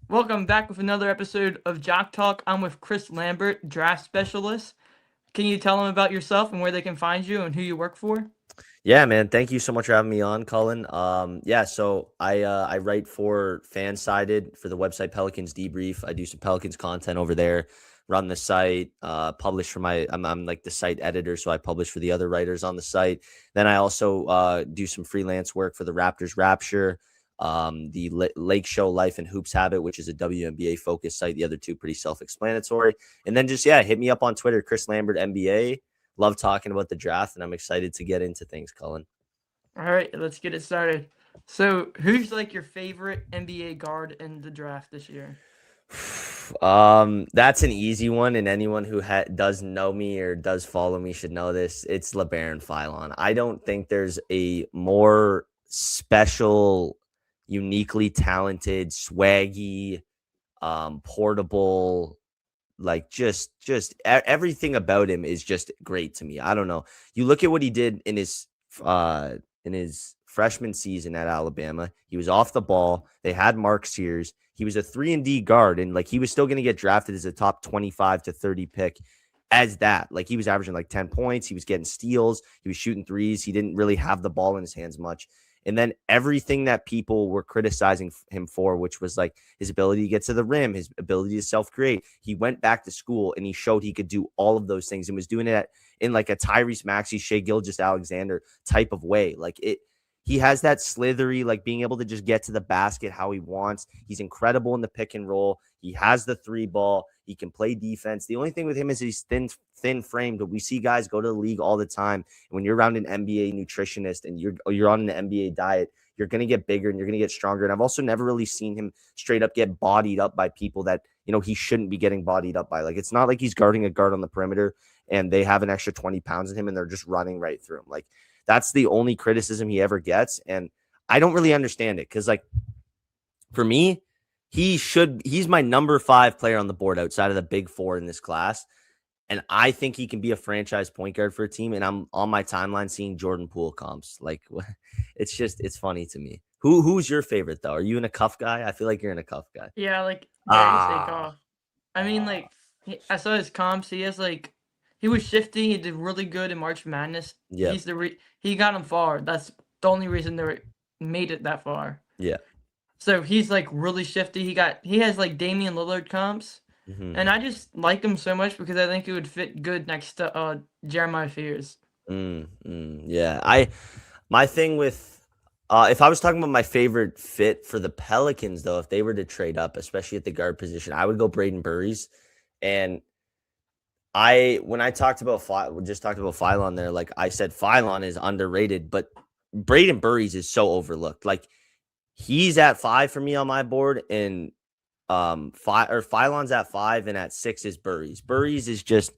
Welcome back with another episode of Jock Talk. I'm with Chris Lambert, draft specialist. Can you tell them about yourself and where they can find you and who you work for? Yeah, man. Thank you so much for having me on, Cullen. So I write for Fansided for the website Pelicans Debrief. I do some Pelicans content over there, run the site, publish for I'm like the site editor, so I publish for the other writers on the site. Then I also do some freelance work for the Raptors Rapture, the Lake Show Life and Hoops Habit, which is a WNBA focused site. The other two pretty self-explanatory. And then just hit me up on Twitter, Chris Lambert NBA. Love talking about the draft, and I'm excited to get into things, Cullen. All right, let's get it started. So, who's like your favorite NBA guard in the draft this year? That's an easy one, and anyone who does know me or does follow me should know this. It's LeBaron Philon. I don't think there's a more special, uniquely talented, swaggy, portable, like everything about him is just great to me. I don't know. You look at what he did in his freshman season at Alabama. He was off the ball. They had Mark Sears. He was a 3-and-D guard, and like he was still going to get drafted as a top 25 to 30 pick as that. Like he was averaging like 10 points. He was getting steals. He was shooting threes. He didn't really have the ball in his hands much. And then everything that people were criticizing him for, which was like his ability to get to the rim, his ability to self-create, he went back to school and he showed he could do all of those things and was doing it in like a Tyrese Maxey, Shea Gilgeous-Alexander type of way. Like he has that slithery, like being able to just get to the basket how he wants. He's incredible in the pick and roll. He has the three ball. He can play defense. The only thing with him is he's thin framed, but we see guys go to the league all the time. And when you're around an NBA nutritionist and you're on an NBA diet, you're going to get bigger and you're going to get stronger. And I've also never really seen him straight up get bodied up by people that, he shouldn't be getting bodied up by. Like, it's not like he's guarding a guard on the perimeter and they have an extra 20 pounds in him and they're just running right through him. Like, that's the only criticism he ever gets. And I don't really understand it because, like, for me, he's my number 5 player on the board outside of the big 4 in this class. And I think he can be a franchise point guard for a team. And I'm on my timeline seeing Jordan Poole comps. Like, it's funny to me. Who's your favorite, though? Are you in a cuff guy? I feel like you're in a cuff guy. Yeah, like Darius Ah, Akoff. I mean, like I saw his comps. He has like he was shifty. He did really good in March Madness. yep, He got him far. That's the only reason they made it that far. yeah. So he's like really shifty. He has like Damian Lillard comps. Mm-hmm. And I just like him so much because I think it would fit good next to Jeremiah Fears. Yeah. My thing with if I was talking about my favorite fit for the Pelicans, though, if they were to trade up, especially at the guard position, I would go Braden Burries. And when I talked about Philon there, like I said, Philon is underrated, but Braden Burries is so overlooked. Like he's at 5 for me on my board, and Philon's at 5, and at 6 is Burries. Burries is just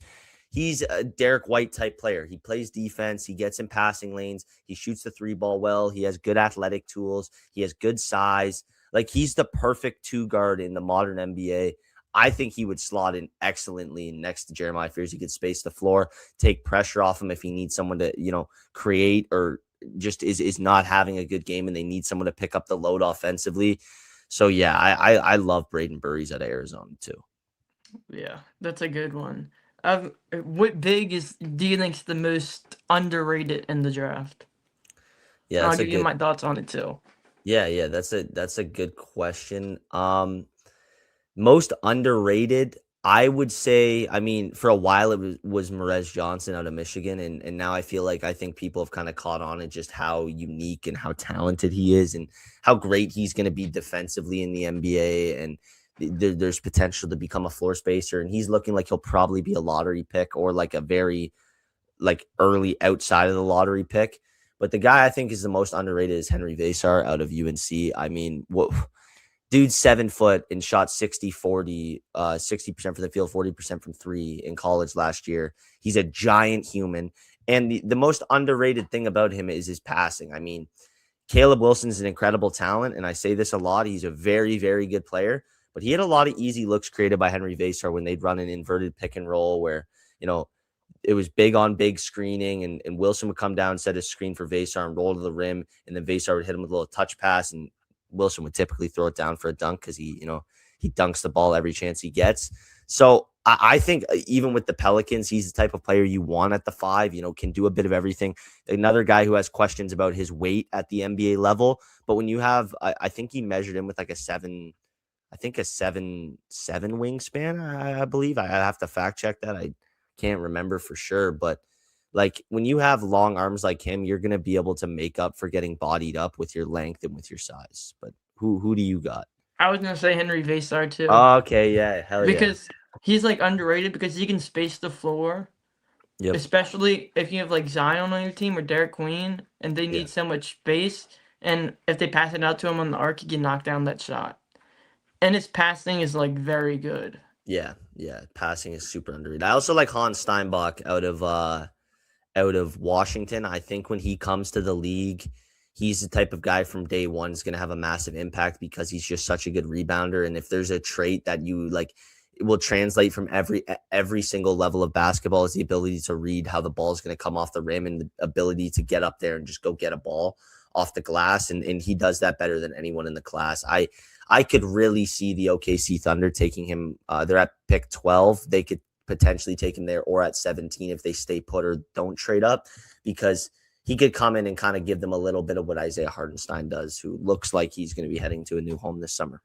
he's a Derek White type player. He plays defense. He gets in passing lanes. He shoots the 3 ball well. He has good athletic tools. He has good size. Like he's the perfect 2 guard in the modern NBA. I think he would slot in excellently next to Jeremiah Fears. He could space the floor, take pressure off him if he needs someone to, create or just is not having a good game and they need someone to pick up the load offensively. So yeah, I love Braden Burries at Arizona too. Yeah, that's a good one. What big do you think is the most underrated in the draft? Yeah, And I'll that's a give you good my thoughts on it too. yeah, that's a good question. Most underrated, I would say, I mean, for a while it was Merez Johnson out of Michigan, and now I think people have kind of caught on to just how unique and how talented he is and how great he's going to be defensively in the NBA, and there's potential to become a floor spacer, and he's looking like he'll probably be a lottery pick or like a very like early outside of the lottery pick. But the guy I think is the most underrated is Henry Vasar out of UNC. I mean, what dude's 7 foot and shot 60% from the field, 40% from 3 in college last year. He's a giant human. And the most underrated thing about him is his passing. I mean, Caleb Wilson's an incredible talent, and I say this a lot. He's a very, very good player, but he had a lot of easy looks created by Henry Vasar when they'd run an inverted pick and roll where, it was big on big screening, and Wilson would come down, set a screen for Vasar and roll to the rim, and then Vasar would hit him with a little touch pass, and Wilson would typically throw it down for a dunk because He dunks the ball every chance he gets. So I think even with the Pelicans, he's the type of player you want at the 5, can do a bit of everything. Another guy who has questions about his weight at the NBA level. But when you have, I think he measured him with like a 7'7" wingspan, I believe. I have to fact check that. I can't remember for sure. But like when you have long arms like him, you're going to be able to make up for getting bodied up with your length and with your size. But who do you got? I was gonna say Henry Vasar too. Okay, yeah, hell yeah. Because he's like underrated because he can space the floor. Yep. Especially if you have like Zion on your team or Derek Queen and they need so much space. And if they pass it out to him on the arc, he can knock down that shot. And his passing is like very good. Yeah. Passing is super underrated. I also like Hans Steinbach out of Washington. I think when he comes to the league, he's the type of guy from day one is going to have a massive impact because he's just such a good rebounder. And if there's a trait that you like, it will translate from every single level of basketball is the ability to read how the ball is going to come off the rim and the ability to get up there and just go get a ball off the glass. And he does that better than anyone in the class. I could really see the OKC Thunder taking him. They're at pick 12. They could potentially take him there or at 17 if they stay put or don't trade up, because he could come in and kind of give them a little bit of what Isaiah Hartenstein does, who looks like he's going to be heading to a new home this summer.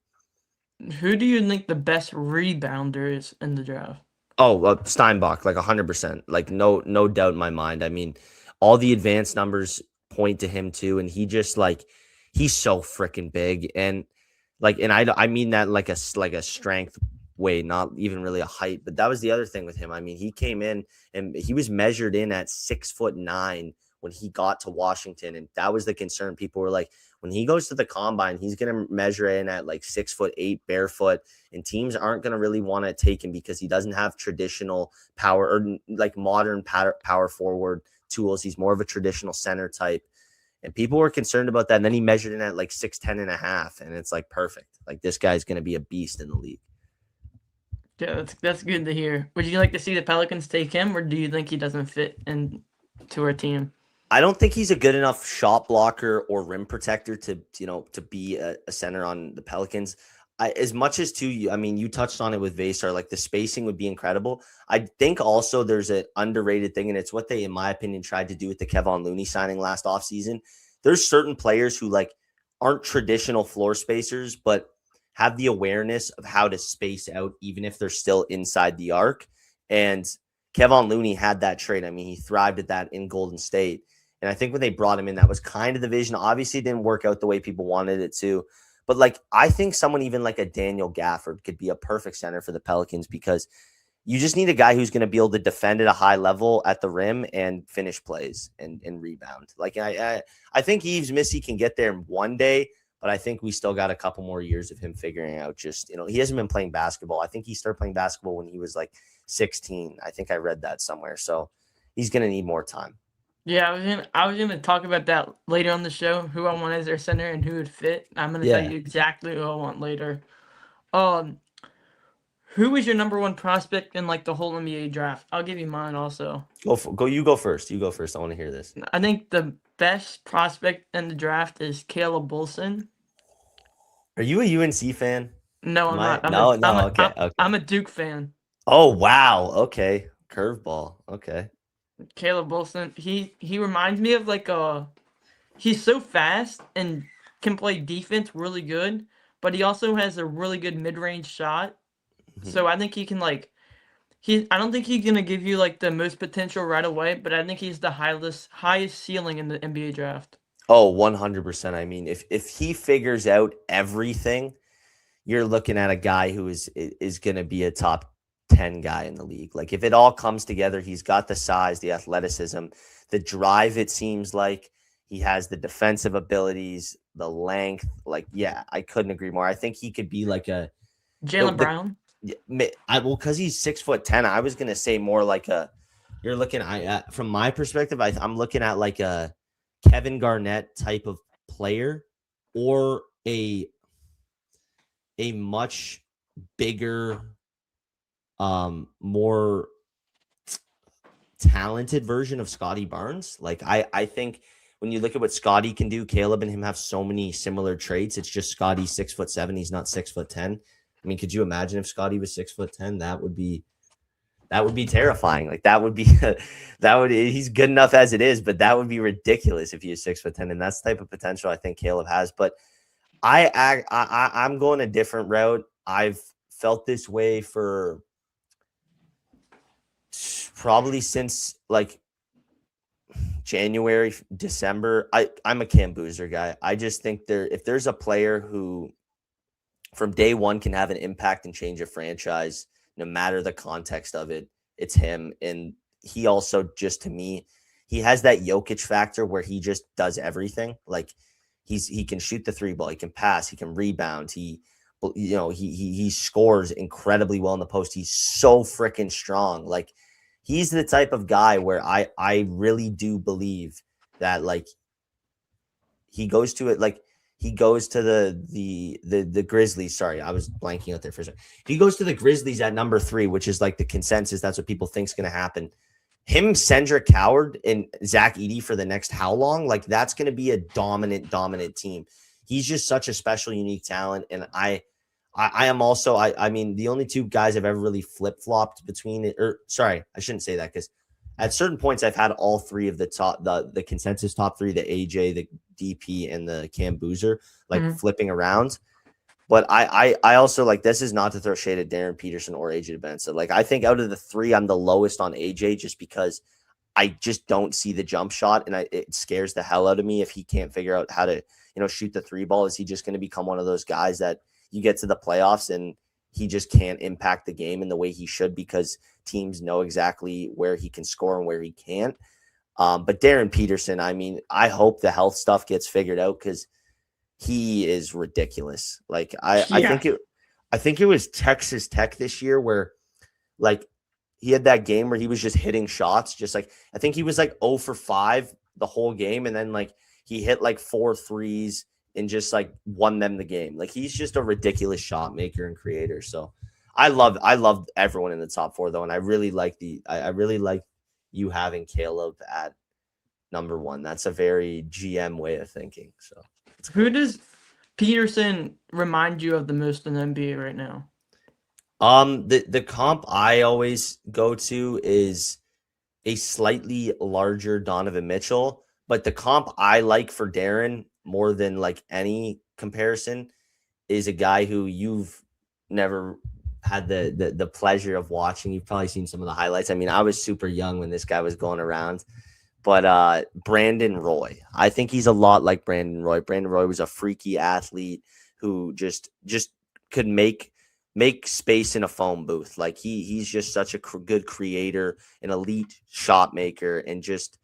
Who do you think the best rebounder is in the draft? Oh, Steinbach, like 100%, like no doubt in my mind. I mean, all the advanced numbers point to him too, and he just like he's so freaking big, and I mean that like a strength way, not even really a height. But that was the other thing with him. I mean, he came in and he was measured in at 6'9" when he got to Washington, and that was the concern. People were like, when he goes to the combine, he's going to measure in at like 6'8" barefoot, and teams aren't going to really want to take him because he doesn't have traditional power or like modern power forward tools. He's more of a traditional center type, and people were concerned about that. And then he measured in at like 6'10" and a half, and it's like perfect. Like this guy's going to be a beast in the league. Yeah, that's good to hear. Would you like to see the Pelicans take him, or do you think he doesn't fit into our team? I don't think he's a good enough shot blocker or rim protector to be a center on the Pelicans. As much as too, I mean, you touched on it with Vasar, like the spacing would be incredible. I think also there's an underrated thing, and it's what they, in my opinion, tried to do with the Kevon Looney signing last offseason. There's certain players who like aren't traditional floor spacers, but have the awareness of how to space out, even if they're still inside the arc. And Kevon Looney had that trait. I mean, he thrived at that in Golden State. And I think when they brought him in, that was kind of the vision. Obviously, it didn't work out the way people wanted it to. But like, I think someone even like a Daniel Gafford could be a perfect center for the Pelicans, because you just need a guy who's going to be able to defend at a high level at the rim and finish plays and rebound. Like I think Yves Missy can get there one day, but I think we still got a couple more years of him figuring out just, he hasn't been playing basketball. I think he started playing basketball when he was like 16. I think I read that somewhere. So he's going to need more time. Yeah, I was gonna talk about that later on the show, who I want as their center and who would fit. I'm gonna tell you exactly who I want later. Who is your number one prospect in like the whole NBA draft? I'll give you mine also. You go first. You go first. I want to hear this. I think the best prospect in the draft is Caleb Wilson. Are you a UNC fan? No, I'm not. Okay. I'm a Duke fan. Oh, wow. Okay. Curveball. Okay. Caleb Wilson, he reminds me of like he's so fast and can play defense really good, but he also has a really good mid-range shot. Mm-hmm. So I think he can I don't think he's gonna give you like the most potential right away, but I think he's the highest ceiling in the NBA draft. Oh, 100%. I mean, if he figures out everything, you're looking at a guy who is gonna be a top 10 guy in the league. Like if it all comes together, he's got the size, the athleticism, the drive. It seems like he has the defensive abilities, the length. Like, yeah, I couldn't agree more. I think he could be like a Jaylen Brown. Because he's 6'10", I was gonna say more like you're looking. From my perspective, I'm looking at like a Kevin Garnett type of player, or a much bigger, more talented version of Scotty Barnes. Like I think when you look at what Scotty can do, Caleb and him have so many similar traits. It's just Scotty's 6'7". He's not 6'10". I mean, could you imagine if Scotty was 6'10"? That would be terrifying. Like that would be he's good enough as it is, but that would be ridiculous if he was 6'10", and that's the type of potential I think Caleb has. But I'm going a different route. I've felt this way for probably since like January, December. I'm a Cam Boozer guy. I just think if there's a player who from day one can have an impact and change a franchise, no matter the context of it, it's him. And he also just, to me, he has that Jokic factor where he just does everything. Like he can shoot the three ball, he can pass, he can rebound, he scores incredibly well in the post. He's so freaking strong. Like he's the type of guy where I really do believe that like he goes to it like he goes to the Grizzlies. Sorry, I was blanking out there for a second. He goes to the Grizzlies at number 3, which is like the consensus. That's what people think is going to happen. Him, Cedric Howard, and Zach Edey for the next how long? Like that's going to be a dominant team. He's just such a special, unique talent, and I am also. I mean, the only two guys I've ever really flip flopped between it. Or sorry, I shouldn't say that because at certain points I've had all three of the top, the consensus top 3, the AJ, the DP, and the Cam Boozer, like flipping around. But I also like, this is not to throw shade at Darren Peterson or AJ Benson. Like I think out of the 3, I'm the lowest on AJ just because I just don't see the jump shot, and it scares the hell out of me if he can't figure out how to shoot the 3 ball. Is he just going to become one of those guys that you get to the playoffs and he just can't impact the game in the way he should because teams know exactly where he can score and where he can't? But Darren Peterson, I mean, I hope the health stuff gets figured out because he is ridiculous. Like I think it was Texas Tech this year where like he had that game where he was just hitting shots, just like I think he was like 0 for 5 the whole game, and then like he hit like 4 threes and just like won them the game. Like he's just a ridiculous shot maker and creator. So I love everyone in the top 4 though, and I really like you having Caleb at number 1. That's a very GM way of thinking. So who does Peterson remind you of the most in the NBA right now? The comp I always go to is a slightly larger Donovan Mitchell, but the comp I like for Darren more than like any comparison is a guy who you've never had the pleasure of watching. You've probably seen some of the highlights. I mean, I was super young when this guy was going around, but Brandon Roy, I think he's a lot like Brandon Roy. Brandon Roy was a freaky athlete who just could make space in a phone booth. Like he's just such a good creator, an elite shot maker, and just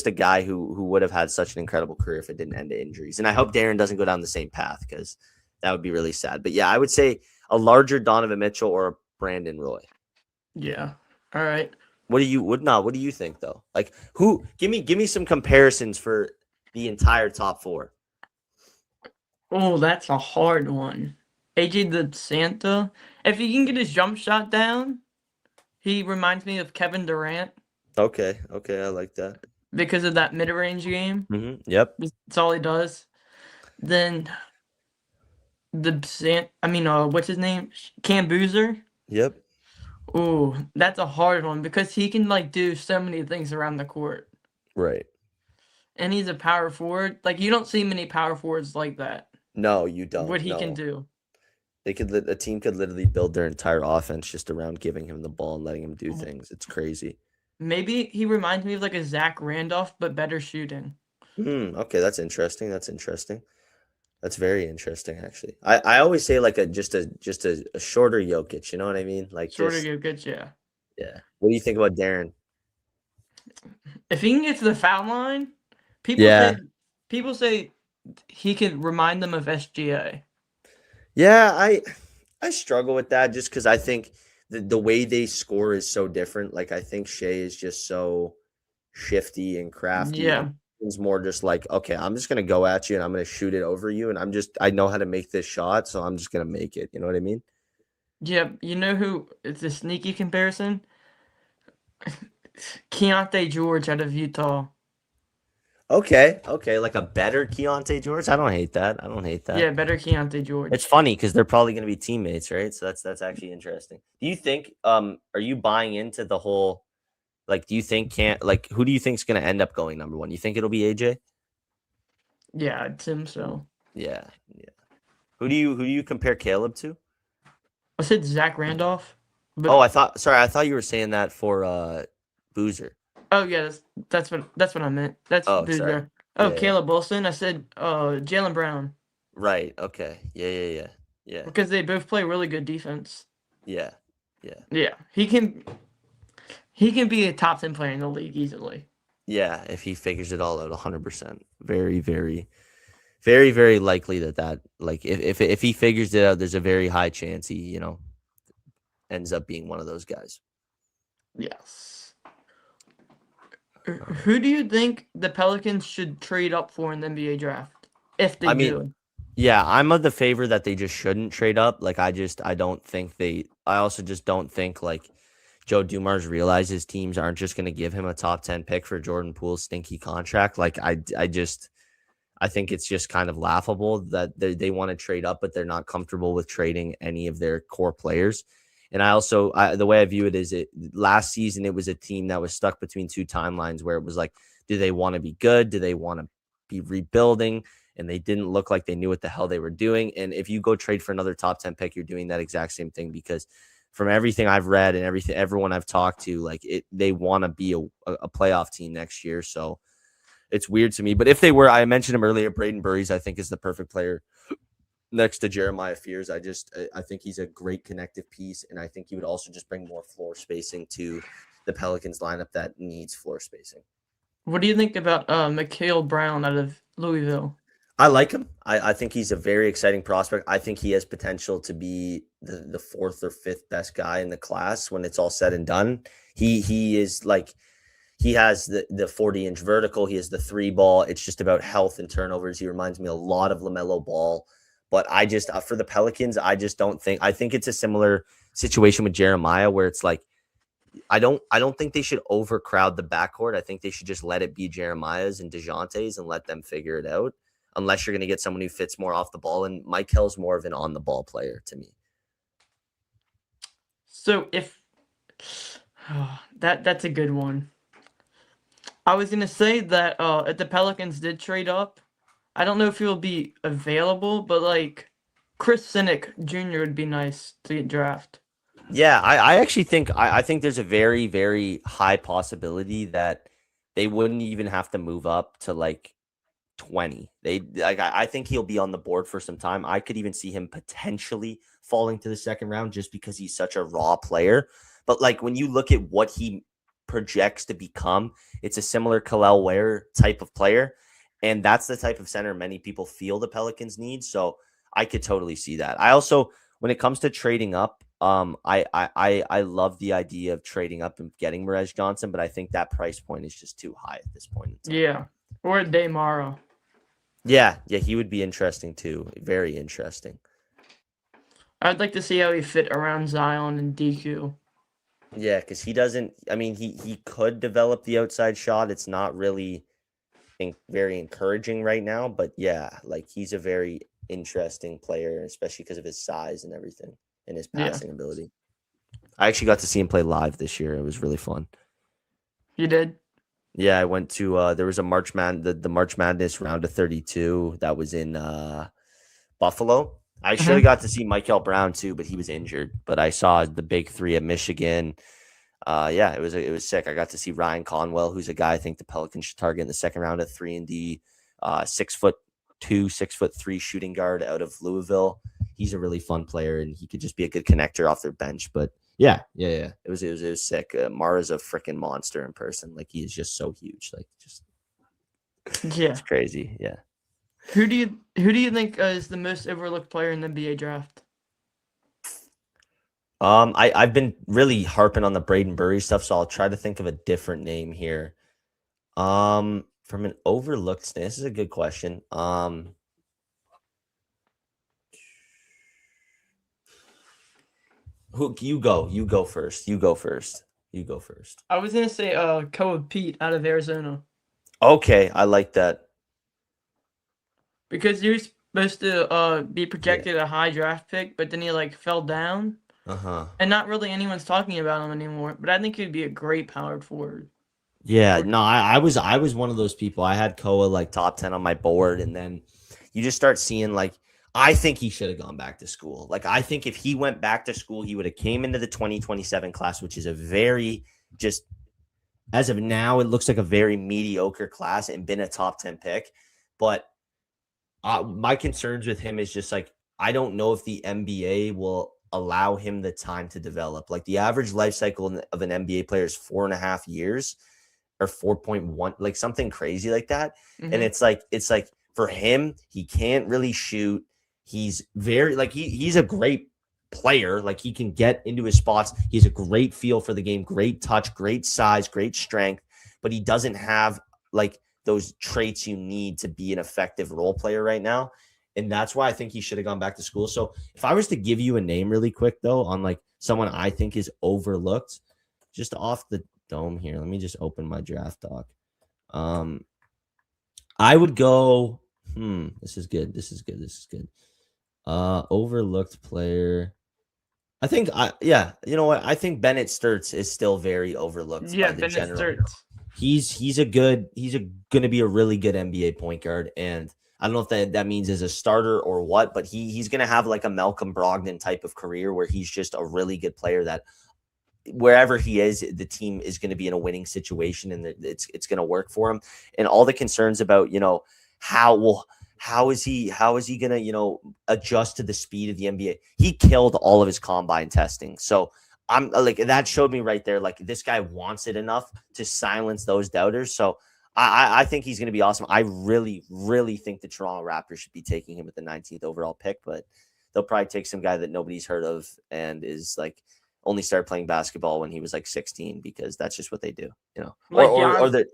a guy who would have had such an incredible career if it didn't end in injuries. And I hope Darren doesn't go down the same path because that would be really sad. But yeah, I would say a larger Donovan Mitchell or a Brandon Roy. Yeah. All right. What do you think though? Like who? Give me some comparisons for the entire top 4. Oh, that's a hard one. AJ the Santa. If he can get his jump shot down, he reminds me of Kevin Durant. Okay, I like that because of that mid-range game. Mm-hmm. Yep, that's all he does. Then what's his name? Cam Boozer. Yep. Ooh, that's a hard one because he can like do so many things around the court. Right. And he's a power forward. Like you don't see many power forwards like that. No, you don't. What he can do. A team could literally build their entire offense just around giving him the ball and letting him do things. It's crazy. Maybe he reminds me of like a Zach Randolph, but better shooting. Okay, that's interesting. That's very interesting, actually. I always say like just a shorter Jokic. You know what I mean? Like shorter Jokic, yeah. Yeah. What do you think about Darren? If he can get to the foul line, people say he can remind them of SGA. Yeah, I struggle with that just because I think the way they score is so different. Like I think Shea is just so shifty and crafty. Yeah. It's more just like, okay, I'm just gonna go at you and I'm gonna shoot it over you, and I know how to make this shot, so I'm just gonna make it. You know what I mean? Yeah, you know who? It's a sneaky comparison. Keontae George out of Utah. Okay, okay, like a better Keontae George. I don't hate that. I don't hate that. Yeah, better Keontae It's George. funny because they're probably going to be teammates, right? So that's actually interesting. Do you think are you buying into the whole like do you think can't like who do you think's going to end up going number 1? You think it'll be AJ? Yeah, it's him. So Yeah, yeah. Who do you compare Caleb to? I said Zach Randolph, Oh, but I thought you were saying that for Boozer. oh yeah, that's what I meant. That's Oh, sorry. Boozer. Oh, Yeah, yeah. Caleb Wilson. I said Jalen Brown Right. Okay. Yeah, yeah, yeah. Yeah. because they both play really good defense. Yeah. Yeah. Yeah, he can be a top 10 player in the league easily. Yeah, if he figures it all out 100%. Very, very, very, very likely that like if he figures it out, there's a very high chance he, ends up being one of those guys. Yes. Who do you think the Pelicans should trade up for in the NBA draft if they I mean, do? yeah, I'm of the favor that they just shouldn't trade up. Like I don't think I also just don't think like Joe Dumars realizes teams aren't just going to give him a top 10 pick for Jordan Poole's stinky contract. Like I think it's just kind of laughable that they want to trade up, but they're not comfortable with trading any of their core players. And the way I view it is last season, it was a team that was stuck between two timelines where it was like, do they want to be good? Do they want to be rebuilding? And they didn't look like they knew what the hell they were doing. And if you go trade for another top 10 pick, you're doing that exact same thing because from everything I've read and everyone I've talked to, like they want to be a playoff team next year. So it's weird to me. But if they were, I mentioned him earlier, Braden Burries, I think is the perfect player next to Jeremiah Fears. I think he's a great connective piece. And I think he would also just bring more floor spacing to the Pelicans lineup that needs floor spacing. What do you think about Mikhail Brown out of Louisville? I like him. I think he's a very exciting prospect. I think he has potential to be the fourth or fifth best guy in the class when it's all said and done. He is like he has the 40-inch vertical. He has the three ball. It's just about health and turnovers. He reminds me a lot of LaMelo Ball. But I just for the Pelicans, I just don't think I think it's a similar situation with Jeremiah where it's like I don't think they should overcrowd the backcourt. I think they should just let it be Jeremiah's and DeJounte's and let them figure it out. Unless you're going to get someone who fits more off the ball. And Mike Hill's more of an on the ball player to me. So if that's a good one. I was gonna say that if the Pelicans did trade up, I don't know if he'll be available, but like Chris Cynic Jr. would be nice to get draft. Yeah, I actually think I think there's a very, very high possibility that they wouldn't even have to move up to like 20. I think he'll be on the board for some time. I could even see him potentially falling to the second round just because he's such a raw player. But like when you look at what he projects to become, it's a similar Khalil Ware type of player. And that's the type of center many people feel the Pelicans need. So I could totally see that. I also, when it comes to trading up, I love the idea of trading up and getting Merez Johnson, but I think that price point is just too high at this point in time. Yeah, or Daymara. Yeah, he would be interesting too. Very interesting. I'd like to see how he fit around Zion and DQ. Yeah, because he doesn't. I mean, he could develop the outside shot. It's not really very encouraging right now, but yeah, like he's a very interesting player, especially because of his size and everything and his Yeah, passing ability. I actually got to see him play live this year. It was really fun. he did. Yeah, I went to there was a the March Madness round of 32 that was in Buffalo. I should have got to see Michael Brown too, but he was injured. But I saw the big three at Michigan. Yeah, it was sick. I got to see Ryan Conwell, who's a guy I think the Pelicans should target in the second round at 3-and-D, 6'2", 6'3" shooting guard out of Louisville. He's a really fun player, and he could just be a good connector off their bench. But yeah. It was sick. Mara's a freaking monster in person. Like he is just so huge. Like just Yeah. it's crazy. Yeah. Who do you think is the most overlooked player in the NBA draft? I've been really harping on the Braden Burry stuff, so I'll try to think of a different name here. From an overlooked stand, this is a good question. Who you go? You go first. You go first. I was gonna say Koa Pete out of Arizona. Okay, I like that. because he was supposed to be Yeah. projected a high draft pick, but then he like fell down, Uh-huh. and not really anyone's talking about him anymore. But I think he'd be a great powered forward. Yeah, no, I was one of those people. I had Koa like top 10 on my board, and then you just start seeing like I think he should have gone back to school. Like I think if he went back to school, he would have came into the 2027 class, which is a very just as of now, it looks like a very mediocre class and been a top 10 pick. But my concerns with him is just like I don't know if the NBA will allow him the time to develop. Like the average life cycle of an NBA player is 4.5 years or 4.1, like something crazy like that. And Hmm. it's like for him, he can't really shoot. He's very like he's a great player. Like he can get into his spots. He's a great feel for the game, great touch, great size, great strength, but he doesn't have like those traits you need to be an effective role player right now. And that's why I think he should have gone back to school. So if I was to give you a name really quick though on like someone I think is overlooked, just off the dome here, let me just open my draft doc. Um, I would go. This is good. This is good. This is good. Overlooked player. I think yeah, you know what? I think Bennett Sturts is still very overlooked Yeah, by the Bennett general. Sturts. He's gonna be a really good NBA point guard, and I don't know if that means as a starter or what, but he's gonna have like a Malcolm Brogdon type of career where he's just a really good player that wherever he is, the team is going to be in a winning situation, and it's going to work for him. And all the concerns about how well how is he going to adjust to the speed of the NBA? He killed all of his combine testing, so I'm like that showed me right there. Like this guy wants it enough to silence those doubters. So I think he's going to be awesome. I really really think the Toronto Raptors should be taking him with the 19th overall pick, but they'll probably take some guy that nobody's heard of and is like only started playing basketball when he was like 16 because that's just what they do, or Like or Jan, or the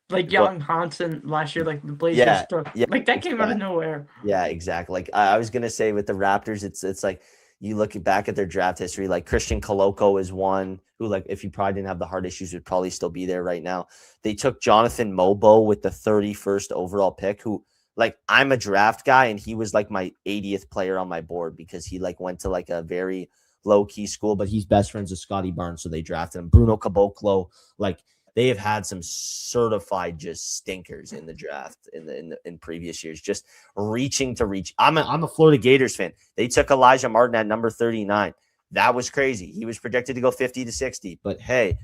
like go, Jan Hansen last year, like the Blazers yeah, took. yeah, Like that came out of exactly. nowhere. Yeah, exactly. Like I was gonna say with the Raptors, it's like you look back at their draft history, like Christian Koloko is one who, like, if he probably didn't have the heart issues, would probably still be there right now. They took Jonathan Mobo with the 31st overall pick, who like I'm a draft guy, and he was like my 80th player on my board because he like went to like a very low key school, but he's best friends with Scotty Barnes, so they drafted him. Bruno Caboclo, like they have had some certified just stinkers in the draft in previous years, just reaching to reach. I'm a Florida Gators fan. They took Elijah Martin at number 39. That was crazy. He was projected to go 50 to 60, but hey,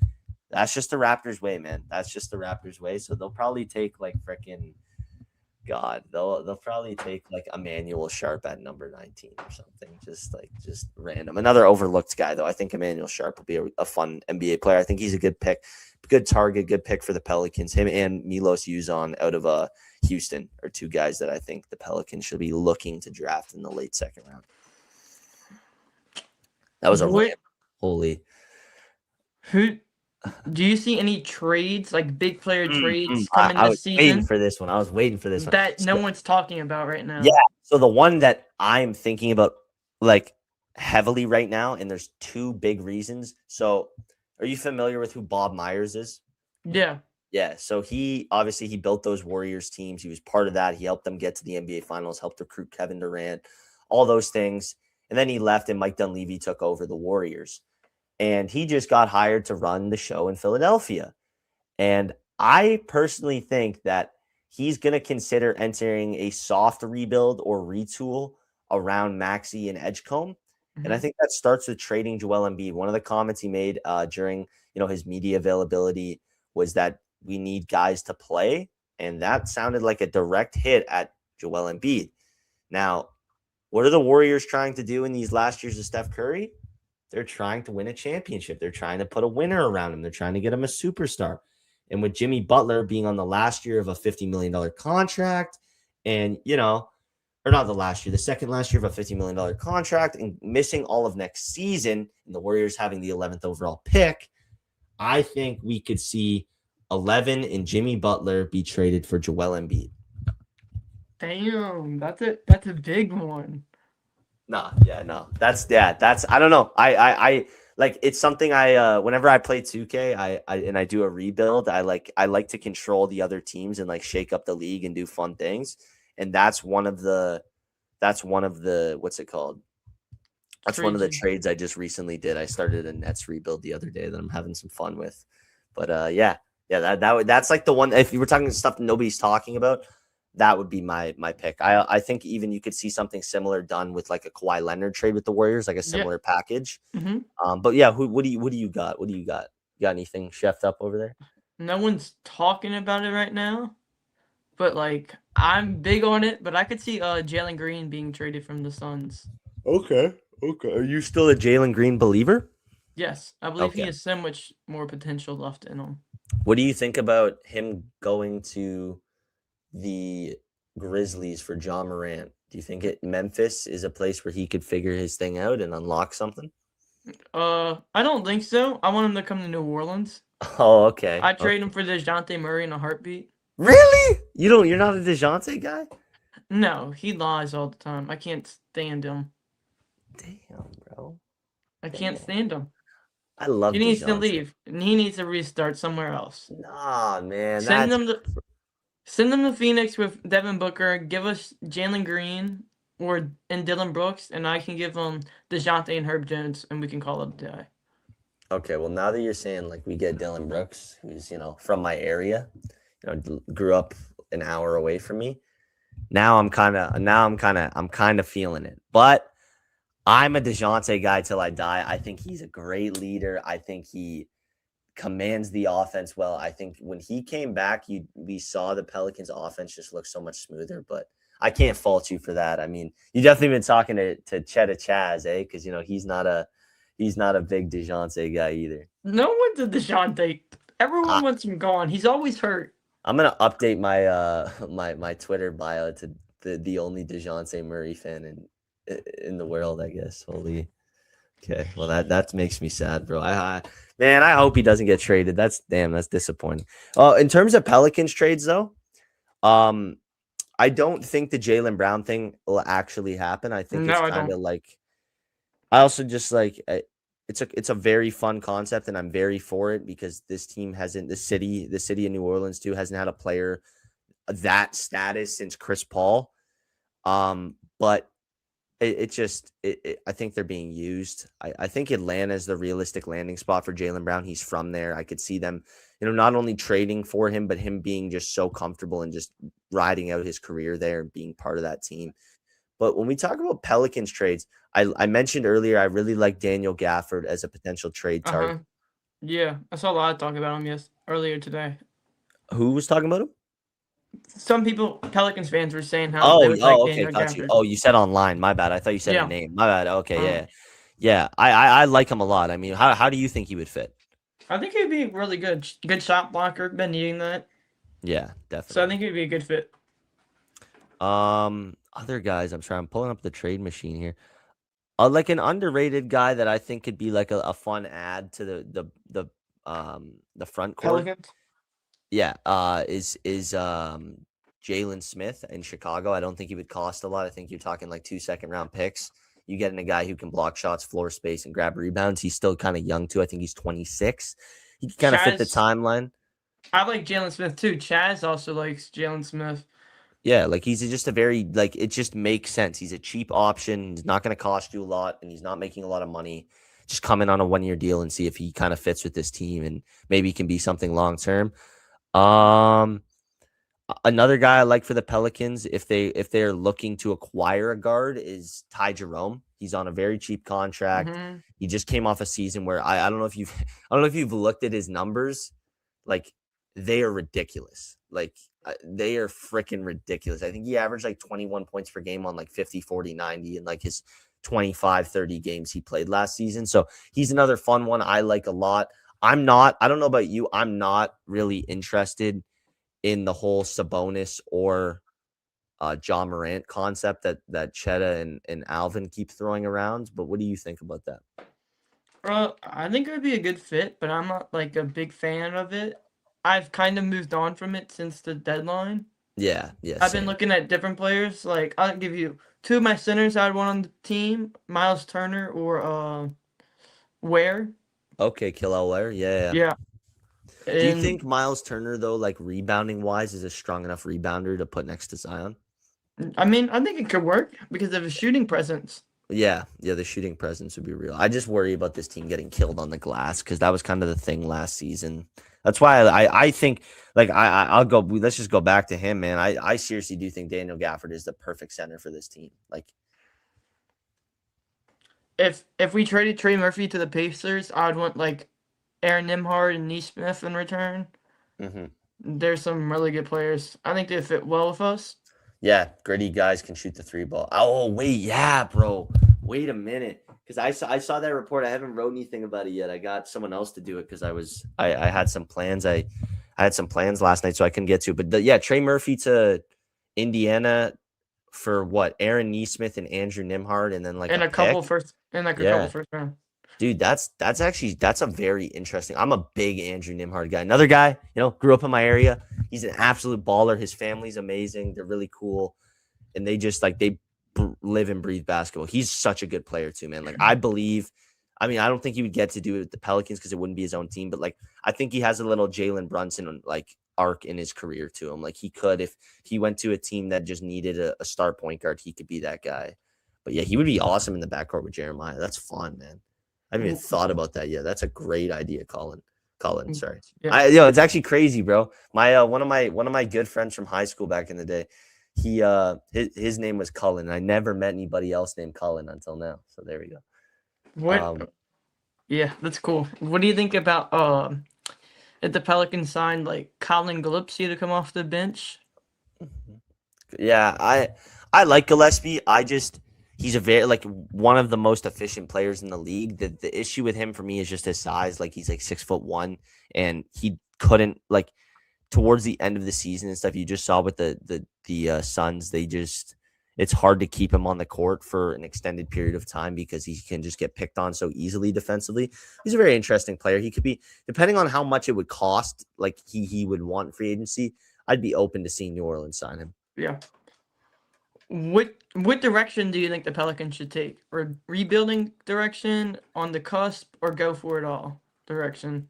that's just the Raptors way, man. That's just the Raptors way. So they'll probably take like freaking God. They'll probably take like Emmanuel Sharp at number 19 or something. Just random. Another overlooked guy though. I think Emmanuel Sharp will be a fun NBA player. I think he's a good pick, good target, good pick for the Pelicans. Him and Milos Uzon out of Houston are two guys that I think the Pelicans should be looking to draft in the late second round. That was a rant. What? Holy. Who? Do you see any trades, like big player trades, coming I was this waiting season for this one. I was waiting for this one. that no So, one's talking about right yeah. now? So the one that I'm thinking about like heavily right now, and there's two big reasons. So are you familiar with who Bob Myers is? Yeah. Yeah. So he built those Warriors teams. He was part of that. He helped them get to the NBA finals, helped recruit Kevin Durant, all those things. And then he left and Mike Dunleavy took over the Warriors. And he just got hired to run the show in Philadelphia. And I personally think that he's going to consider entering a soft rebuild or retool around Maxey and Edgecombe. And I Hmm. think that starts with trading Joel Embiid. One of the comments he made during his media availability was that we need guys to play, and that sounded like a direct hit at Joel Embiid. Now, what are the Warriors trying to do in these last years of Steph Curry? They're trying to win a championship. They're trying to put a winner around him. They're trying to get him a superstar. And with Jimmy Butler being on the last year of a $50 million contract, and, or not the last year, the second last year of a $50 million contract, and missing all of next season, and the Warriors having the 11th overall pick, I think we could see 11 and Jimmy Butler be traded for Joel Embiid. Damn, that's a big one. No, yeah, no. That's I don't know. I like it's something I whenever I play 2K, I do a rebuild, I like to control the other teams and like shake up the league and do fun things. And that's one of the what's it called? That's one of the Crazy. trades I just recently did. I started a Nets rebuild the other day that I'm having some fun with. But yeah. Yeah, that's like the one if you were talking stuff nobody's talking about, that would be my pick. I think even you could see something similar done with like a Kawhi Leonard trade with the Warriors, like a Yeah. similar package. hmm But yeah, what do you got? What do you got? You got anything chefed up over there? No one's talking about it right now, but like I'm big on it. But I could see Jalen Green being traded from the Suns. Okay. Okay. Are you still a Jalen Green believer? Yes, I believe he Okay. has so much more potential left in him. What do you think about him going to the Grizzlies for John Morant? Do you think Memphis is a place where he could figure his thing out and unlock something? I don't think so. I want him to come to New Orleans. Oh, okay. I trade him for DeJounte Murray in a heartbeat. Really? You're not a DeJounte guy? No, he lies all the time. I can't stand him. Damn, bro. I can't Damn. stand him. I love He needs to DeJounte. leave, and he needs to restart somewhere else. Nah, man. Send That's them to Send them to Phoenix with Devin Booker. Give us Jalen Green and Dylan Brooks, and I can give them DeJounte and Herb Jones, and we can call it a day. okay. Well, now that you're saying like we get Dylan Brooks, who's from my area, grew up an hour away from me. I'm kind of feeling it. But I'm a DeJounte guy till I die. I think he's a great leader. I think he commands the offense well. I think when he came back, we saw the Pelicans offense just look so much smoother, but I can't fault you for that. I mean, you definitely been talking to Cheddar Chaz, eh? Because he's not a big DeJounte guy either. No one's a DeJounte. Everyone I, wants him gone. He's always hurt. I'm gonna update my my Twitter bio to the only DeJounte Murray fan in the world, I guess. Holy. Okay, well that makes me sad, bro. Man, I hope he doesn't get traded. That's disappointing. In terms of Pelicans trades, though, I don't think the Jaylen Brown thing will actually happen. I think it's No, I kind don't. of like I also just like it's a very fun concept, and I'm very for it because this team hasn't the city of New Orleans too hasn't had a player that status since Chris Paul. But I think they're being used. I think Atlanta is the realistic landing spot for Jaylen Brown. He's from there. I could see them, not only trading for him, but him being just so comfortable and just riding out his career there and being part of that team. But when we talk about Pelicans trades, I mentioned earlier, I really like Daniel Gafford as a potential trade target. Yeah, I saw a lot of talk about him earlier today. Who was talking about him? Some people, Pelicans fans, were saying how they would like okay, Daniel got you. Gafford. Oh, you said online. My bad. I thought you said a Yeah. name. My bad. Okay, Uh, yeah. I like him a lot. I mean, how do you think he would fit? I think he'd be really good. Good shot blocker. Been needing that. Yeah, definitely. So I think he'd be a good fit. Other guys, I'm pulling up the trade machine here. Like an underrated guy that I think could be like a fun add to the front court. Pelicans. Yeah, is Jalen Smith in Chicago. I don't think he would cost a lot. I think you're talking like 2 second-round picks. You get in a guy who can block shots, floor space, and grab rebounds. He's still kind of young too. I think he's 26. He can kind of fit the timeline. I like Jalen Smith too. Chaz also likes Jalen Smith. Yeah, like he's just a very it just makes sense. He's a cheap option. He's not going to cost you a lot, and he's not making a lot of money. Just come in on a 1-year deal and see if he kind of fits with this team, and maybe he can be something long term. Another guy I like for the Pelicans, if they're looking to acquire a guard, is Ty Jerome. He's on a very cheap contract. Mm-hmm. He just came off a season where I don't know if you've looked at his numbers, like they are ridiculous. Like they are freaking ridiculous. I think he averaged like 21 points per game on like 50, 40, 90 in like his 25, 30 games he played last season. So he's another fun one I like a lot. I don't know about you. I'm not really interested in the whole Sabonis or John Morant concept that Chetta and Alvin keep throwing around. But what do you think about that? I think it would be a good fit, but I'm not like a big fan of it. I've kind of moved on from it since the deadline. Yeah. I've been looking at different players. Like I'll give you two of my centers I'd want on the team: Miles Turner or Where? Okay, Killel Ware. Yeah. Yeah. Do you And think Miles Turner, though, like rebounding wise, is a strong enough rebounder to put next to Zion? I mean, I think it could work because of his shooting presence. Yeah, the shooting presence would be real. I just worry about this team getting killed on the glass because that was kind of the thing last season. That's why I think like I'll go. Let's just go back to him, man. I seriously do think Daniel Gafford is the perfect center for this team. Like, If we traded Trey Murphy to the Pacers, I'd want like Aaron Nimhard and Neesmith in return. mhm. There's some really good players. I think they fit well with us. Yeah, gritty guys can shoot the three ball. Oh wait, yeah, bro. Wait a minute, because I saw that report. I haven't wrote anything about it yet. I got someone else to do it because I had some plans. I had some plans last night, so I couldn't get to it. But yeah, Trey Murphy to Indiana for what? Aaron Neesmith and Andrew Nimhard, and then like And a a couple pick. first and like a couple Yeah, first round. dude, that's a very interesting. I'm a big Andrew Nimhard guy. Another guy, grew up in my area. He's an absolute baller. His family's amazing. They're really cool, and they just like they live and breathe basketball. He's such a good player too, man. Like I believe. I mean, I don't think he would get to do it with the Pelicans because it wouldn't be his own team, but like I think he has a little Jalen Brunson like arc in his career to him. Like he could, if he went to a team that just needed a star point guard, he could be that guy. But yeah, he would be awesome in the backcourt with Jeremiah. That's fun, man. I haven't even thought about that yet. That's a great idea, Colin. Sorry. Yeah. It's actually crazy, bro. My one of my good friends from high school back in the day, he his name was Cullen. I never met anybody else named Cullen until now. So there we go. What? Yeah, that's cool. What do you think about if the Pelicans signed like Colin Gillespie to come off the bench? Yeah, I like Gillespie. He's a very like one of the most efficient players in the league. The issue with him for me is just his size. Like he's like 6'1", and he couldn't like towards the end of the season and stuff. You just saw with the Suns, it's hard to keep him on the court for an extended period of time because he can just get picked on so easily defensively. He's a very interesting player. He could be, depending on how much it would cost, like he would want free agency. I'd be open to seeing New Orleans sign him. Yeah. What direction do you think the Pelicans should take? Or rebuilding direction, on the cusp, or go for it all direction?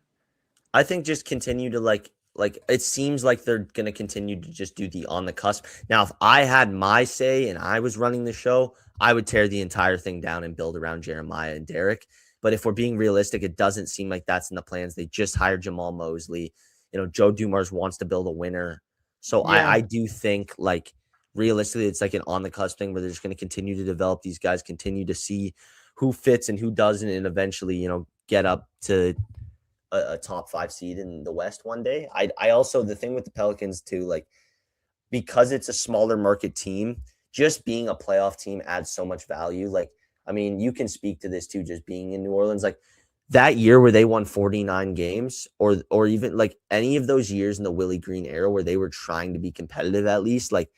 I think just continue to like it seems like they're going to continue to just do the on the cusp. Now, if I had my say and I was running the show, I would tear the entire thing down and build around Jeremiah and Derek. But if we're being realistic, it doesn't seem like that's in the plans. They just hired Jamal Mosley. Joe Dumars wants to build a winner. So Yeah. I do think like realistically, it's like an on the cusp thing where they're just going to continue to develop these guys, continue to see who fits and who doesn't, and eventually, get up to a top 5 seed in the West one day. I also, the thing with the Pelicans too, like because it's a smaller market team, just being a playoff team adds so much value. Like, I mean, you can speak to this too, just being in New Orleans, like that year where they won 49 games or even like any of those years in the Willie Green era where they were trying to be competitive, at least like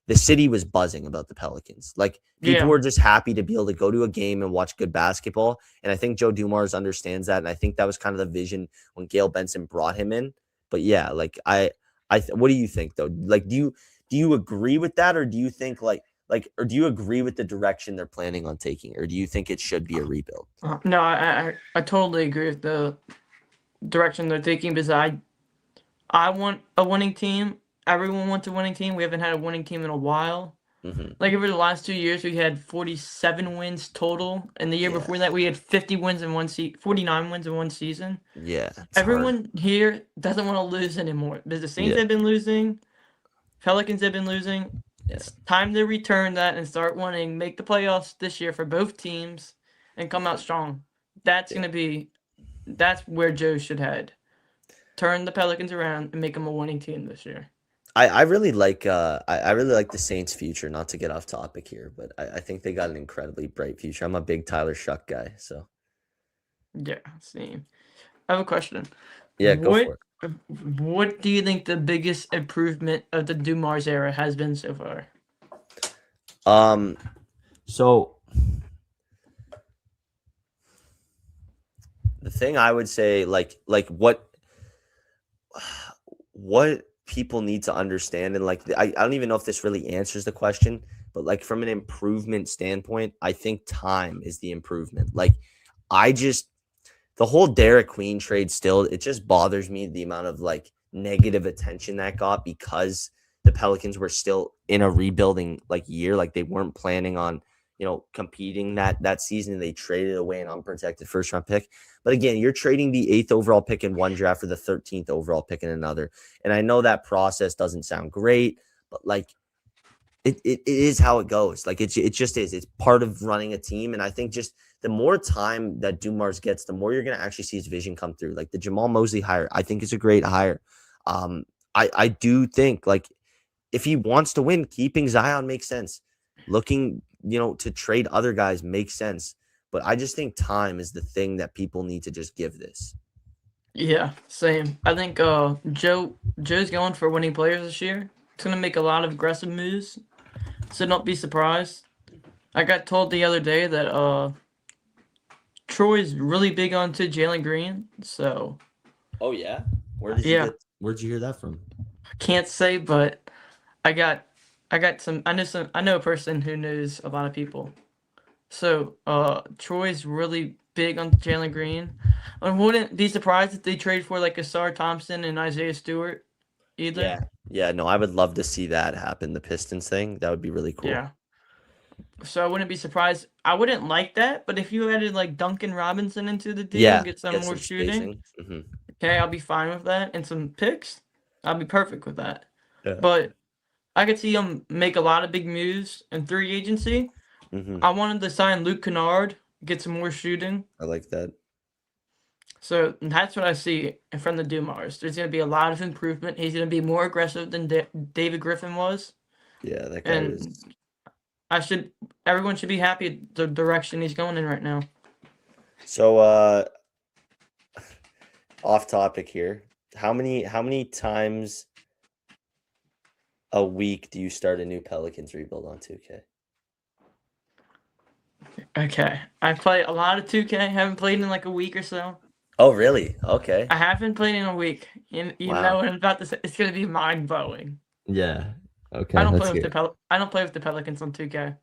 the city was buzzing about the Pelicans. Like people were just happy to be able to go to a game and watch good basketball. And I think Joe Dumars understands that. And I think that was kind of the vision when Gail Benson brought him in. But yeah, like what do you think though? Like, do you agree with that? Or do you think or do you agree with the direction they're planning on taking? Or do you think it should be a rebuild? No, I totally agree with the direction they're taking because I want a winning team. Everyone wants a winning team. We haven't had a winning team in a while. Mm-hmm. Like over the last 2 years, we had 47 wins total, and the year before that, we had 50 wins in 49 wins in one season. Yeah, everyone here doesn't want to lose anymore because the Saints have been losing, Pelicans have been losing. Yeah. It's time to return that and start winning, make the playoffs this year for both teams, and come out strong. That's that's where Joe should head. Turn the Pelicans around and make them a winning team this year. I really like I really like the Saints' future. Not to get off topic here, but I think they got an incredibly bright future. I'm a big Tyler Shuck guy, so yeah. Same. I have a question. Yeah, go for it. What do you think the biggest improvement of the Dumars era has been so far? So the thing I would say, like what people need to understand, and like I don't even know if this really answers the question, but like from an improvement standpoint, I think time is the improvement. Like I just the whole Derek Queen trade still, it just bothers me the amount of like negative attention that got because the Pelicans were still in a rebuilding like year. Like they weren't planning on, competing that season. And they traded away an unprotected first round pick. But again, you're trading the 8th overall pick in one draft for the 13th overall pick in another. And I know that process doesn't sound great, but like it is how it goes. Like it just is. It's part of running a team. And I think just the more time that Dumars gets, the more you're going to actually see his vision come through. Like the Jamal Mosley hire, I think is a great hire. I do think like if he wants to win, keeping Zion makes sense. Looking, to trade other guys makes sense. But I just think time is the thing that people need to just give this. Yeah, same. I think Joe's going for winning players this year. It's gonna make a lot of aggressive moves, so don't be surprised. I got told the other day that Troy's really big onto Jalen Green, so Oh yeah, where'd you hear that from? I can't say, but I got some. I know a person who knows a lot of people. So Troy's really big on Jalen Green. I wouldn't be surprised if they trade for like Asar Thompson and Isaiah Stewart either. Yeah, no, I would love to see that happen. The Pistons thing, that would be really cool. Yeah. So I wouldn't be surprised. I wouldn't like that, but if you added like Duncan Robinson into the deal, get some more shooting, okay, I'll be fine with that. And some picks, I'll be perfect with that. Yeah. But I could see him make a lot of big moves in free agency. I wanted to sign Luke Kennard, get some more shooting. I like that. So that's what I see from the Dumars. There's going to be a lot of improvement. He's going to be more aggressive than David Griffin was. Yeah, that guy is. Everyone should be happy at the direction he's going in right now. So, off topic here. How many times a week do you start a new Pelicans rebuild on 2K? Okay. I play a lot of 2K. I haven't played in like a week or so. Oh, really? Okay. I haven't played in a week. You know what I'm about to say? It's going to be mind-blowing. Yeah. Okay. I don't play with the Pelicans on 2K.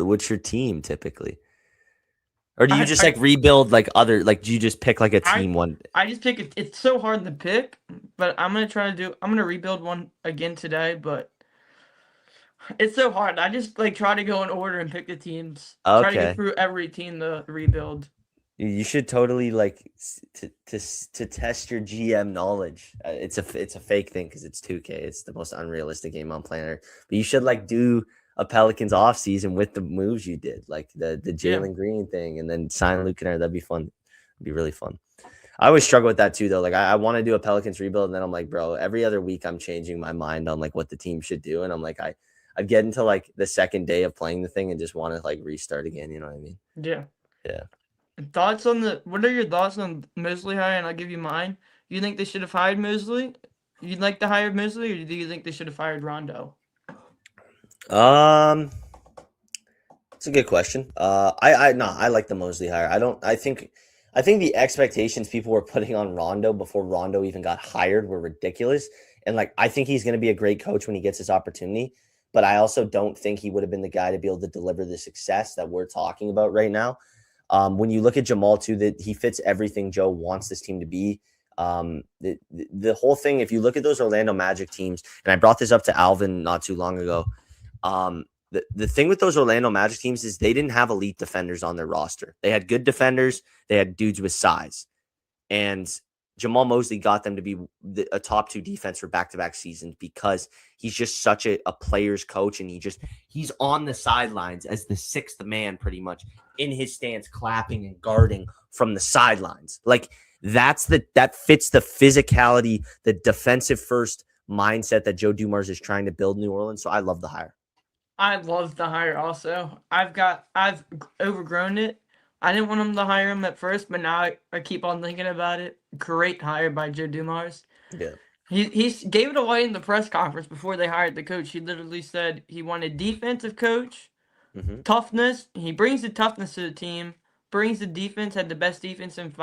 What's your team typically? Or do you just rebuild like other, like do you just pick like a team one? I just pick it's so hard to pick, but I'm going to rebuild one again today, but it's so hard. I just try to go in order and pick the teams. Okay. Try to get through every team to rebuild. You should totally to test your GM knowledge. It's a fake thing because it's 2K. It's the most unrealistic game on planet Earth. But you should do a Pelicans off season with the moves you did, like the Jalen Green thing, and then sign Luke Kennard. That'd be fun. It'd be really fun. I always struggle with that too, though. Like I want to do a Pelicans rebuild, and then I'm like, bro, every other week I'm changing my mind on what the team should do, and I'm like, I get into the second day of playing the thing and just want to restart again. You know what I mean? Yeah. Yeah. What are your thoughts on Mosley hire? And I'll give you mine. You think they should have hired Mosley? You'd like to hire Mosley, or do you think they should have fired Rondo? It's a good question. I like the Mosley hire. I think the expectations people were putting on Rondo before Rondo even got hired were ridiculous. And I think he's going to be a great coach when he gets his opportunity. But I also don't think he would have been the guy to be able to deliver the success that we're talking about right now. When you look at Jamal too, that he fits everything Joe wants this team to be. The whole thing, if you look at those Orlando Magic teams, and I brought this up to Alvin not too long ago, the thing with those Orlando Magic teams is they didn't have elite defenders on their roster. They had good defenders. They had dudes with size. And Jamal Mosley got them to be a top 2 defense for back-to-back seasons because he's just such a player's coach, and he's on the sidelines as the 6th man pretty much in his stance, clapping and guarding from the sidelines. That fits the physicality, the defensive first mindset that Joe Dumars is trying to build in New Orleans. So I love the hire. I love the hire also. I've overgrown it. I didn't want him to hire him at first, but now I keep on thinking about it. Great hire by Joe Dumars. Yeah. He gave it away in the press conference before they hired the coach. He literally said he wanted defensive coach, toughness. He brings the toughness to the team, brings the defense, had the best defense in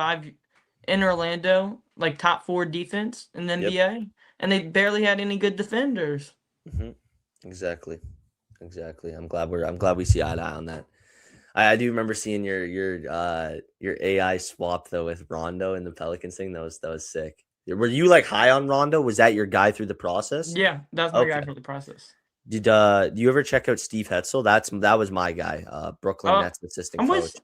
Orlando, top 4 defense in the NBA, and they barely had any good defenders. Exactly. I'm glad we see eye to eye on that. I do remember seeing your AI swap though with Rondo in the Pelicans thing. That was sick. Were you like high on Rondo? Was that your guy through the process? Yeah, that's my Okay. guy for the process. Do you ever check out Steve Hetzel? That was my guy. Brooklyn Uh, Nets assistant I'm coach. with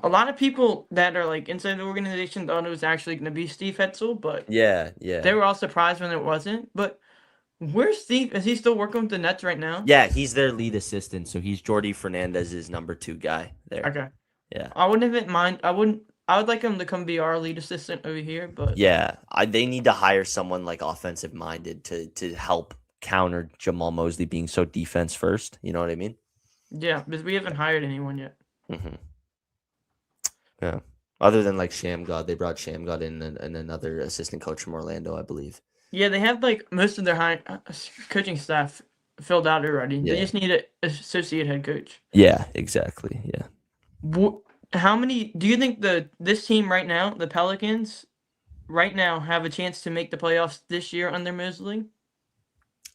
a lot of people that are like inside the organization thought it was actually going to be Steve Hetzel, but Yeah, they yeah. were all surprised when it wasn't. But where's Steve? Is he still working with the Nets right now? Yeah, he's their lead assistant, so he's Jordy Fernandez's number 2 guy there. Okay. Yeah. I wouldn't even mind. I wouldn't. I would like him to come be our lead assistant over here, but Yeah, they need to hire someone like offensive minded to help counter Jamal Mosley being so defense first. You know what I mean? yeah, because we haven't hired anyone yet. Hmm. Yeah. Other than like Shamgod, they brought Shamgod in and another assistant coach from Orlando, I believe. Yeah, they have like most of their coaching staff filled out already. They Yeah. just need an associate head coach. Yeah, exactly. Yeah. How many do you think this team right now, the Pelicans, right now have a chance to make the playoffs this year under Mosley?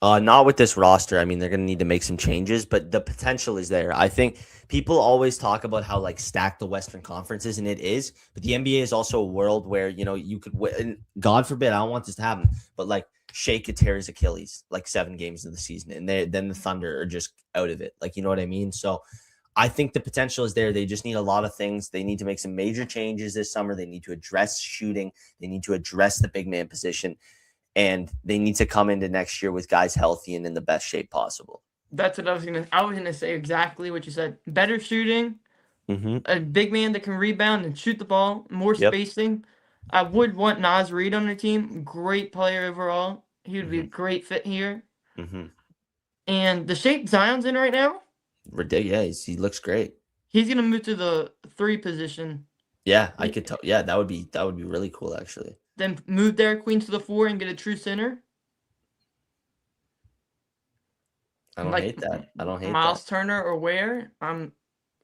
Not with this roster. I mean, they're going to need to make some changes, but the potential is there. I think people always talk about how like stacked the Western Conference is, and it is. But the NBA is also a world where you could win. God forbid, I don't want this to happen, but like Shea could tear his Achilles like 7 games of the season, and then the Thunder are just out of it. Like, you know what I mean? So I think the potential is there. They just need a lot of things. They need to make some major changes this summer. They need to address shooting. They need to address the big man position. And they need to come into next year with guys healthy and in the best shape possible. That's what I was gonna say exactly what you said. Better shooting, a big man that can rebound and shoot the ball, more Yep. spacing. I would want Naz Reid on the team. Great player overall. He would be a great fit here. And the shape Zion's in right now, Ridiculous. Yeah, he looks great. he's gonna move to the 3 position. Yeah, I could tell. Yeah, that would be really cool actually. Then move Derek Queen to the 4 and get a true center. I don't hate that. I don't hate Miles that. Turner or Ware. I'm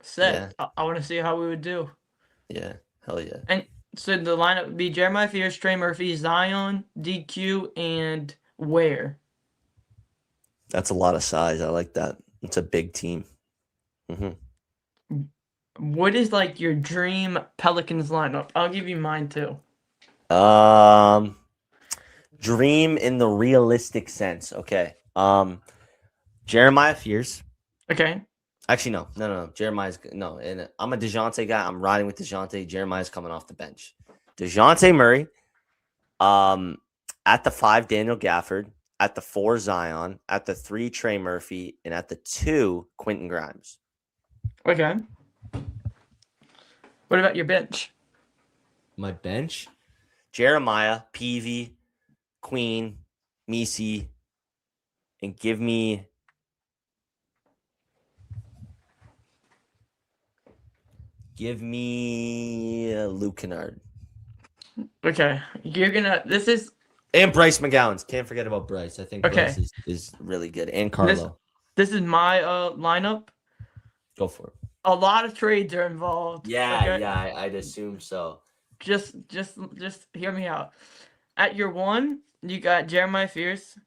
set. I want to see how we would do. Yeah, hell yeah. And so the lineup would be Jeremiah Fierce, Trey Murphy, Zion, DQ, and Ware. That's a lot of size. I like that. It's a big team. What is like your dream Pelicans lineup? I'll give you mine too. Dream in the realistic sense. Okay. Jeremiah Fierce. Okay. Actually, no. Jeremiah's no, and I'm a DeJounte guy. I'm riding with DeJounte. Jeremiah's coming off the bench. DeJounte Murray. At the 5, Daniel Gafford. At the 4, Zion. At the 3, Trey Murphy. And at the 2, Quentin Grimes. Okay. What about your bench? My bench? Jeremiah, Peavy, Queen, Misi, and give me Luke Kennard. Okay. This is and Bryce McGowan. Can't forget about Bryce. I think okay. Bryce is really good. And Carlo. This is my lineup. Go for it. A lot of trades are involved. Yeah, okay? Yeah, I'd assume so. Just hear me out. At your 1, you got Jeremiah Fierce.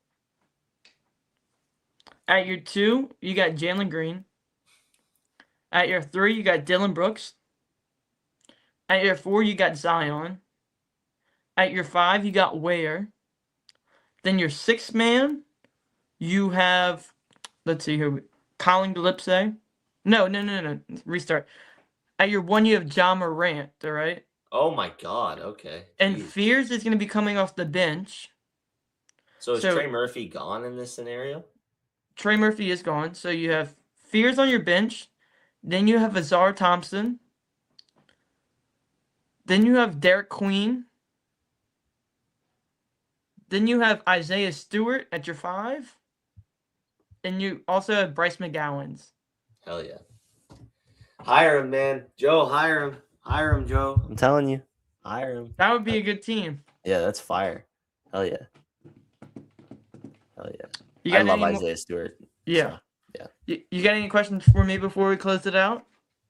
At your 2, you got Jalen Green. At your 3, you got Dylan Brooks. At your 4, you got Zion. At your 5, you got Ware. Then your 6th man, you have, let's see here, Colin Gillespie. No. Restart. At your 1, you have John Morant, all right? Oh, my God. Okay. And Fierce is going to be coming off the bench. So is Trey Murphy gone in this scenario? Trey Murphy is gone. So you have Fierce on your bench. Then you have Azar Thompson. Then you have Derek Queen. Then you have Isaiah Stewart at your 5. And you also have Bryce McGowan's. Hell yeah. Hire him, man. Joe, hire him. Hire him, Joe. I'm telling you. Hire him. That would be a good team. Yeah, that's fire. Hell yeah. Hell yeah. I love Isaiah Stewart. Yeah. So, yeah. You got any questions for me before we close it out?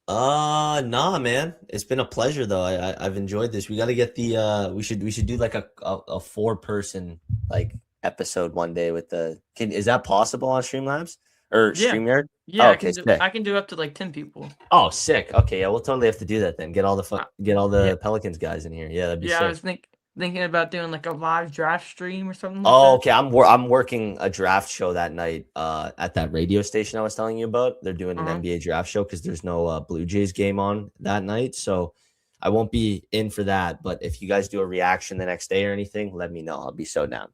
Nah, man. It's been a pleasure though. I've enjoyed this. We got to get the we should do like a 4-person like episode one day with is that possible on Streamlabs? or Yeah. StreamYard? Yeah, Oh, I okay, can do. sick. I can do up to like 10 people. Oh, sick. Okay, yeah, we'll totally have to do that then. Get all Uh, yeah, the Pelicans guys in here. Yeah, that'd be yeah. I sick. was thinking about doing like a live draft stream or something like Oh, that. okay. I'm working a draft show that night at that radio station I was telling you about. They're doing an Uh-huh. NBA draft show because there's no Blue Jays game on that night. So I won't be in for that. But if you guys do a reaction the next day or anything, let me know. I'll be so down.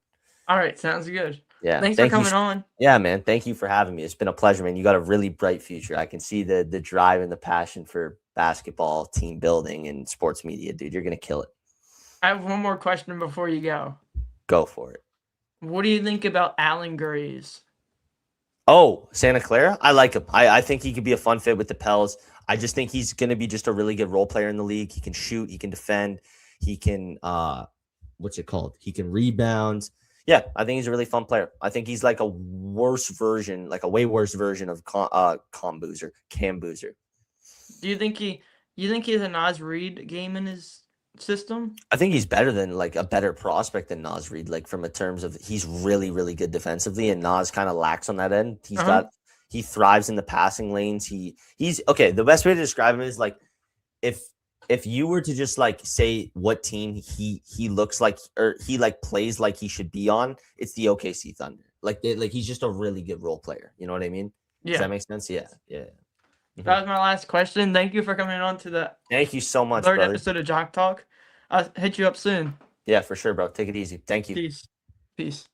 All right, sounds good. Yeah. Thanks for Thank you. coming on. Yeah, man. Thank you for having me. It's been a pleasure, man. You got a really bright future. I can see the drive and the passion for basketball, team building, and sports media, dude. You're gonna kill it. I have one more question before you go. Go for it. What do you think about Alan Graves? Oh, Santa Clara? I like him. I think he could be a fun fit with the Pels. I just think he's going to be just a really good role player in the league. He can shoot. He can defend. He can, what's it called? He can rebound. Yeah, I think he's a really fun player. I think he's like a worse version, like a way worse version of Cam Boozer. Do you think you think he has a Nas Reed game in his system? I think he's better than like a better prospect than Nas Reed, like from a terms of he's really, really good defensively, and Nas kind of lacks on that end. He thrives in the passing lanes. He's okay. The best way to describe him is like if you were to just like say what team he looks like or he like plays like he should be on, it's the OKC Thunder. Like he's just a really good role player. You know what I mean? Yeah. Does that make sense? Yeah. That was my last question. Thank you for coming on to the Thank you so much, third brother. episode of Jock Talk. I'll hit you up soon. Yeah, for sure, bro. Take it easy. Thank you. Peace.